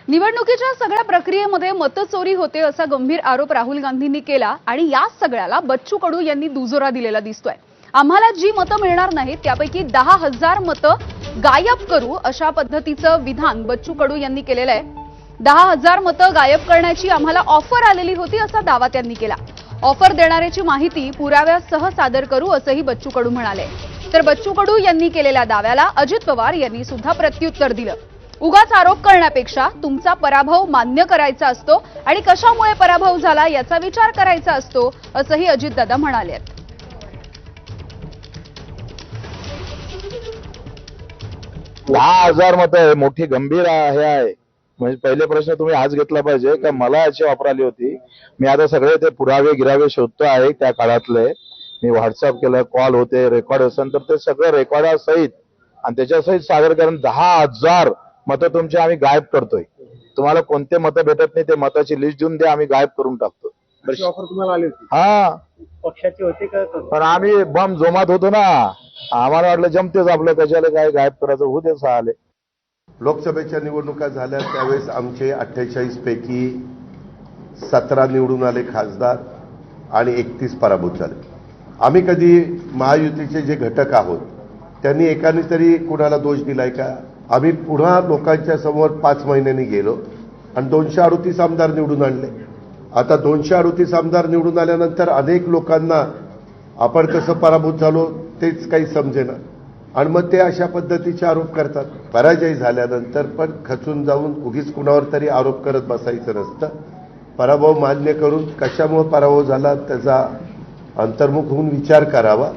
निवडणुकीच्या सगळ्या प्रक्रियेमध्ये मतचोरी होते असा गंभीर आरोप राहुल गांधींनी केला आणि या सगळ्याला बच्चू कडू यांनी दुजोरा दिलेला दिसतोय। आम्हाला जी मतं मिळणार नाहीत त्यापैकी 10,000 मतं गायब करू अशा पद्धतीचं विधान बच्चू कडू यांनी केलेलं आहे। 10,000 मतं गायब करण्याची आम्हाला ऑफर आलेली होती असा दावा त्यांनी केला। ऑफर देणाऱ्याची माहिती पुराव्यासह सादर करू असंही बच्चू कडू म्हणाले। तर बच्चू कडू यांनी केलेल्या दाव्याला अजित पवार यांनी सुद्धा प्रत्युत्तर दिलं। उगाच आरोप करण्यापेक्षा तुमचा पराभव मान्य करायचा असतो आणि कशामुळे पराभव झाला याचा विचार करायचा असतो असंही अजितदादा म्हणाले। 10,000 मतं मोठी गंभीर हे आहे। म्हणजे पहिले प्रश्न तुम्ही आज घेतला पाहिजे का मला याची ऑफर आली होती। मी आता सगळे ते पुरावे गिरावे शोधतो आहे त्या काळातले। मी व्हॉट्सअप केलं, कॉल होते, रेकॉर्ड असेल तर ते सगळं रेकॉर्डासहित आणि त्याच्यासहित सादर करून 10,000 मतं तुमची आम्ही गायब करतोय। तुम्हाला कोणते मतं भेटत नाही ते मताची लिस्ट देऊन द्या, आम्ही गायब करून टाकतो। ऑफर तुम्हाला आली होती? हा, पक्षाची होती का? पण आम्ही बम जोमात होतो ना, आम्हाला वाटलं जमतेच आपलं, कशाला काय गायब करायचं, होते आले। लोकसभेच्या निवडणुका झाल्या त्यावेळेस आमचे 48 पैकी 17 निवडून आले खासदार आणि 31 पराभूत झाले। आम्ही कधी महायुतीचे जे घटक आहोत त्यांनी एकाने तरी कुणाला दोष दिलाय का? आम्ही पुन्हा लोकांच्या समोर 5 महिन्यांनी गेलो आणि 238 आमदार निवडून आणले। आता 238 आमदार निवडून आल्यानंतर अनेक लोकांना आपण कसं पराभूत झालो तेच काही समजेना आणि मग ते अशा पद्धतीचे आरोप करतात। पराजय झाल्यानंतर पण खचून जाऊन उगीच कुणावर तरी आरोप करत बसायचं नसतं। पराभव मान्य करून कशामुळे पराभव झाला त्याचा अंतर्मुख होऊन विचार करावा।